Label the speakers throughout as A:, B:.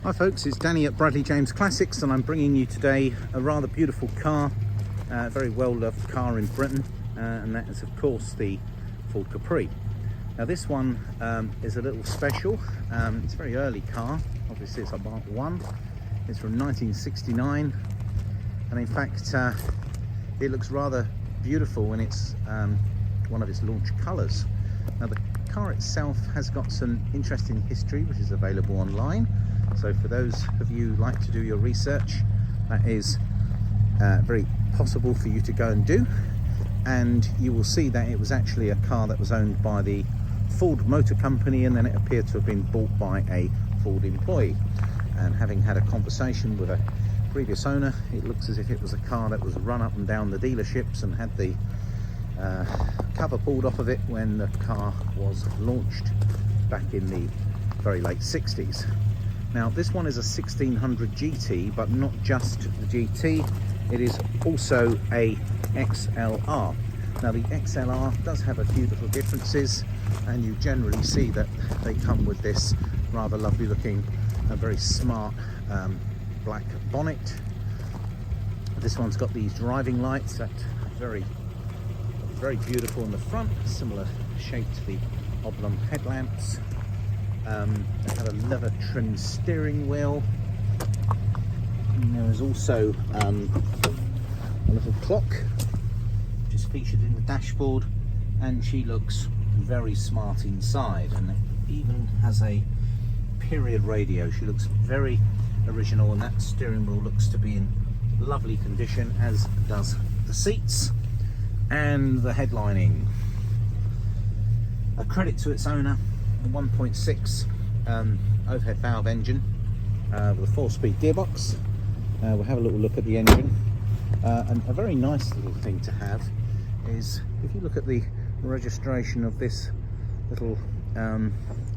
A: Hi folks, it's Danny at Bradley James Classics, and I'm bringing you today a rather beautiful car, a very well loved car in Britain, and that is of course the Ford Capri. Now this one is a little special. It's a very early car, obviously it's a Mark 1, it's from 1969, and in fact it looks rather beautiful in its one of its launch colours. Now the car itself has got some interesting history which is available online. So for those of you who like to do your research, that is very possible for you to go and do. And you will see that it was actually a car that was owned by the Ford Motor Company, and then it appeared to have been bought by a Ford employee. And having had a conversation with a previous owner, it looks as if it was a car that was run up and down the dealerships and had the cover pulled off of it when the car was launched back in the very late 60s. Now this one is a 1600 GT, but not just the GT, it is also a XLR. Now the XLR does have a few little differences, and you generally see that they come with this rather lovely looking, very smart black bonnet. This one's got these driving lights that are very beautiful in the front, similar shape to the oblong headlamps. They have a leather trimmed steering wheel, and there is also a little clock which is featured in the dashboard, and she looks very smart inside, and it even has a period radio. She looks very original, and that steering wheel looks to be in lovely condition, as does the seats and the headlining. A credit to its owner, a 1.6 overhead valve engine with a 4-speed gearbox. We'll have a little look at the engine. And a very nice little thing to have is, if you look at the registration of this little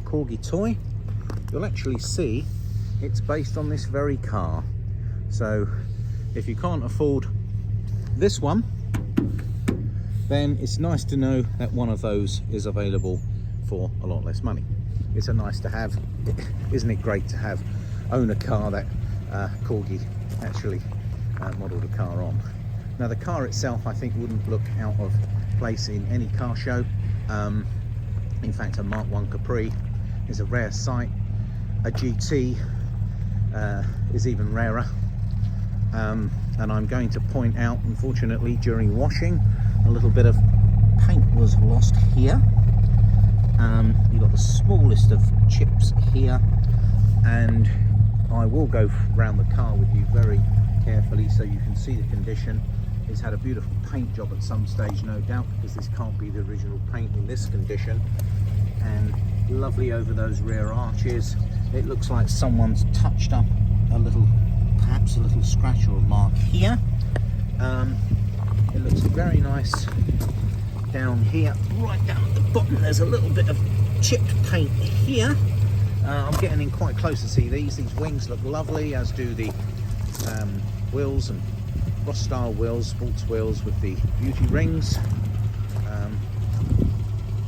A: corgi toy, you'll actually see it's based on this very car. So if you can't afford this one, then it's nice to know that one of those is available for a lot less money. It's a nice to have. Isn't it great to own a car that Corgi actually modelled a car on? Now the car itself I think wouldn't look out of place in any car show. In fact, a Mark 1 Capri is a rare sight. A GT is even rarer. And I'm going to point out, unfortunately, during washing, a little bit of paint was lost here. You've got the smallest of chips here, and I will go round the car with you very carefully so you can see the condition. It's had a beautiful paint job at some stage, no doubt, because this can't be the original paint in this condition. And lovely over those rear arches. It looks like someone's touched up a little, perhaps a little scratch or a mark here. It looks very nice down here. Right down at the bottom there's a little bit of chipped paint here. I'm getting in quite close to see these wings look lovely, as do the wheels, and Ross style wheels, sports wheels with the beauty rings.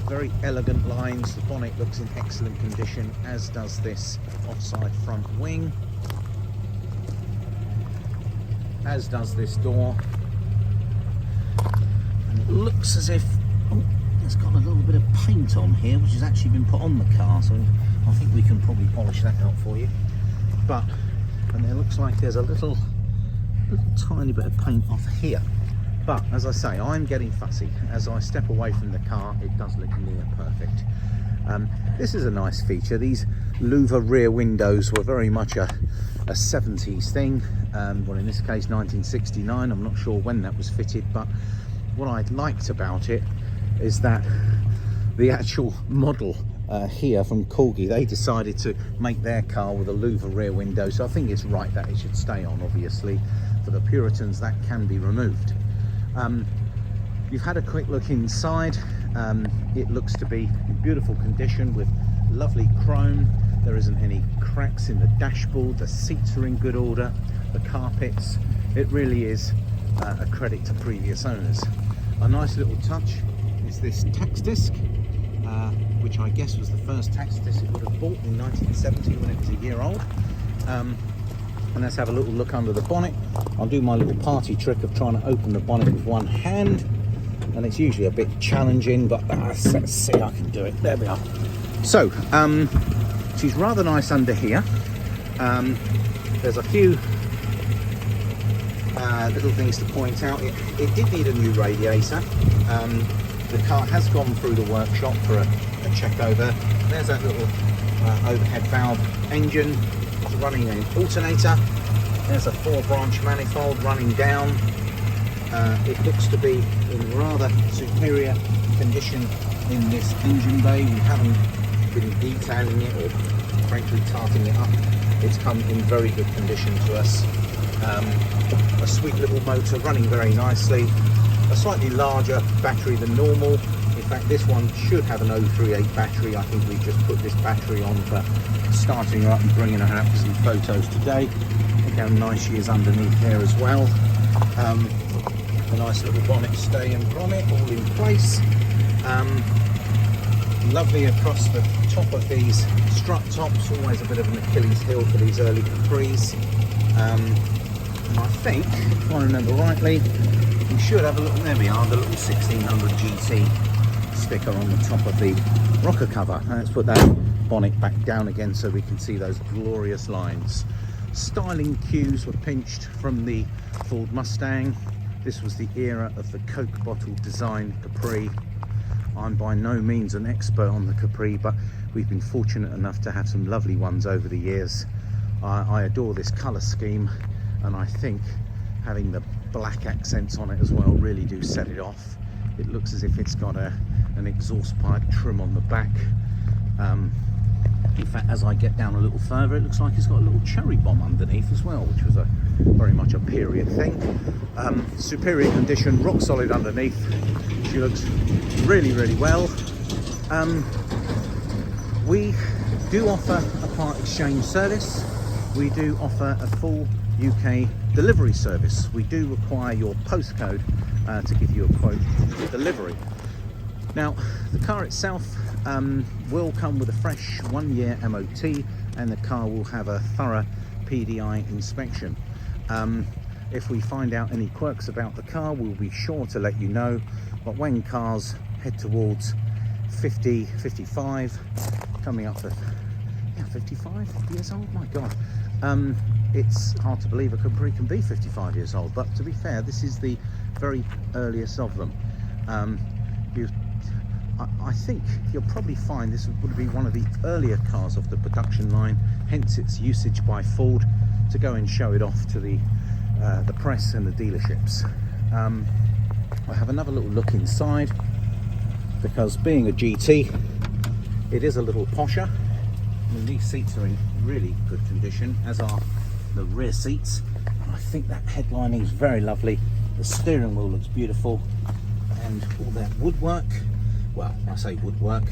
A: Very elegant lines. The bonnet looks in excellent condition, as does this offside front wing, as does this door. And it looks as if it's got a little bit of paint on here, which has actually been put on the car, so I think we can probably polish that out for you. And it looks like there's a little tiny bit of paint off here. But as I say, I'm getting fussy. As I step away from the car, it does look near perfect. This is a nice feature. These louver rear windows were very much a 70s thing. Well, in this case 1969. I'm not sure when that was fitted, but what I liked about it is that the actual model here from Corgi, they decided to make their car with a louver rear window, so I think it's right that it should stay on. Obviously for the Puritans that can be removed. You've had a quick look inside. It looks to be in beautiful condition with lovely chrome. There isn't any cracks in the dashboard. The seats are in good order. The carpets, it really is a credit to previous owners. A nice little touch is this tax disc, which I guess was the first tax disc it would have bought in 1970 when it was a year old. And let's have a little look under the bonnet. I'll do my little party trick of trying to open the bonnet with one hand, and it's usually a bit challenging, but let's see, I can do it. There we are. So she's rather nice under here. There's a few little things to point out. It did need a new radiator. The car has gone through the workshop for a check over. There's that little overhead valve engine. It's running an alternator. There's a 4-branch manifold running down. It looks to be in rather superior condition in this engine bay. We haven't been detailing it or frankly tarting it up. It's come in very good condition to us. A sweet little motor running very nicely. A slightly larger battery than normal. In fact, this one should have an 038 battery. I think we just put this battery on for starting her up and bringing her out for some photos today. Look how nice she is underneath there as well. A nice little bonnet stay and grommet all in place. Lovely across the top of these strut tops. Always a bit of an Achilles heel for these early Capris. And I think, if I remember rightly, we should have a look. There we are, the little 1600 GT sticker on the top of the rocker cover. And let's put that bonnet back down again so we can see those glorious lines. Styling cues were pinched from the Ford Mustang. This was the era of the Coke bottle design Capri. I'm by no means an expert on the Capri, but we've been fortunate enough to have some lovely ones over the years. I adore this colour scheme, and I think having the black accents on it as well really do set it off. It looks as if it's got an exhaust pipe trim on the back. In fact, as I get down a little further, it looks like it's got a little cherry bomb underneath as well, which was very much a period thing. Superior condition, rock solid underneath. She looks really, really well. We do offer a part exchange service. We do offer a full UK delivery service. We do require your postcode to give you a quote for delivery. Now, the car itself will come with a fresh 1-year MOT, and the car will have a thorough PDI inspection. If we find out any quirks about the car, we'll be sure to let you know. But when cars head towards 50, 55, coming up to 55 years old, my God. It's hard to believe a Capri can be 55 years old, but to be fair, this is the very earliest of them. I think you'll probably find this would be one of the earlier cars off the production line, hence its usage by Ford to go and show it off to the press and the dealerships. I have another little look inside, because being a GT, it is a little posher. I mean, these seats are in really good condition, as are the rear seats. And I think that headlining is very lovely. The steering wheel looks beautiful, and all that woodwork, well, I say woodwork,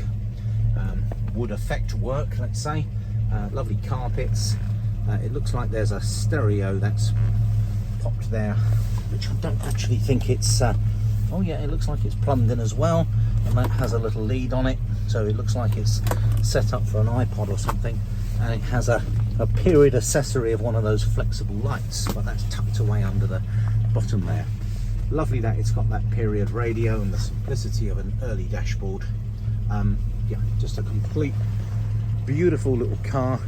A: wood effect work, let's say. Lovely carpets. It looks like there's a stereo that's popped there, which I don't actually think it's oh yeah, it looks like it's plumbed in as well, and that has a little lead on it, so it looks like it's set up for an iPod or something. And it has a period accessory of one of those flexible lights, but that's tucked away under the bottom there. Lovely that it's got that period radio and the simplicity of an early dashboard. Yeah, just a complete beautiful little car.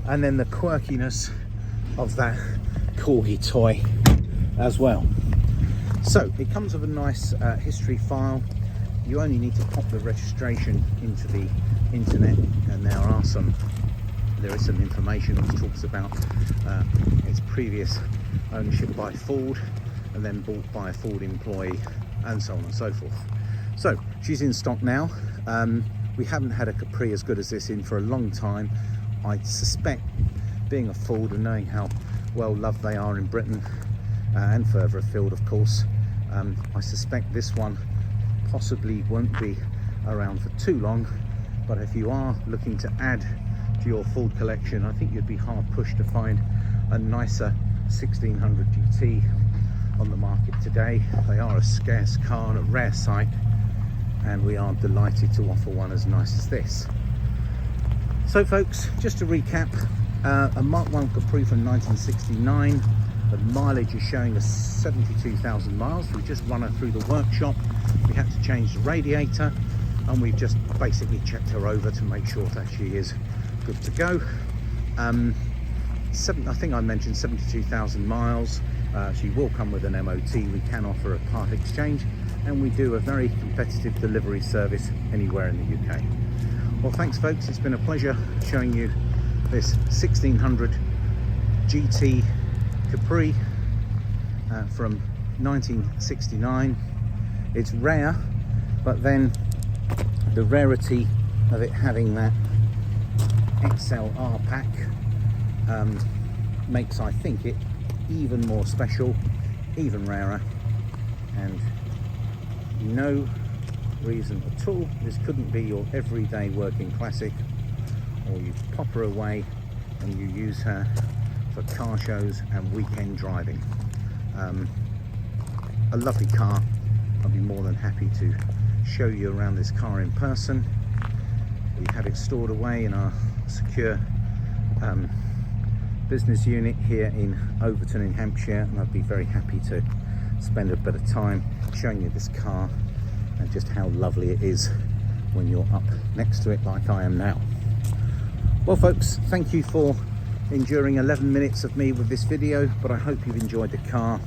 A: And then the quirkiness of that corgi toy as well. So it comes with a nice history file. You only need to pop the registration into the internet, and there is some information which talks about its previous ownership by Ford, and then bought by a Ford employee, and so on and so forth. So she's in stock now. We haven't had a Capri as good as this in for a long time. I suspect, being a Ford and knowing how well loved they are in Britain and further afield, of course, I suspect this one possibly won't be around for too long. But if you are looking to add to your Ford collection, I think you'd be hard pushed to find a nicer 1600 GT on the market today. They are a scarce car and a rare sight, and we are delighted to offer one as nice as this. So folks, just to recap, A Mark 1 Capri from 1969. The mileage is showing us 72,000 miles. We've just run her through the workshop. We had to change the radiator, and we've just basically checked her over to make sure that she is good to go. I think I mentioned 72,000 miles. She will come with an MOT. We can offer a part exchange, and we do a very competitive delivery service anywhere in the UK. Well, thanks folks, it's been a pleasure showing you this 1600 GT Capri from 1969. It's rare, but then the rarity of it having that XLR pack makes, I think, it even more special, even rarer, and no reason at all this couldn't be your everyday working classic, or you pop her away and you use her for car shows and weekend driving. A lovely car. I'll be more than happy to show you around this car in person. We have it stored away in our secure business unit here in Overton in Hampshire, and I'd be very happy to spend a bit of time showing you this car and just how lovely it is when you're up next to it like I am now. Well folks, thank you for enduring 11 minutes of me with this video, but I hope you've enjoyed the car.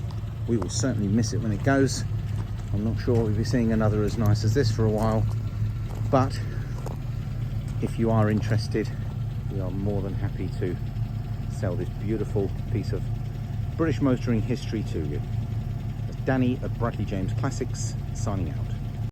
A: We will certainly miss it when it goes. I'm not sure we'll be seeing another as nice as this for a while, but if you are interested, we are more than happy to sell this beautiful piece of British motoring history to you. Danny at Bradley James Classics, signing out.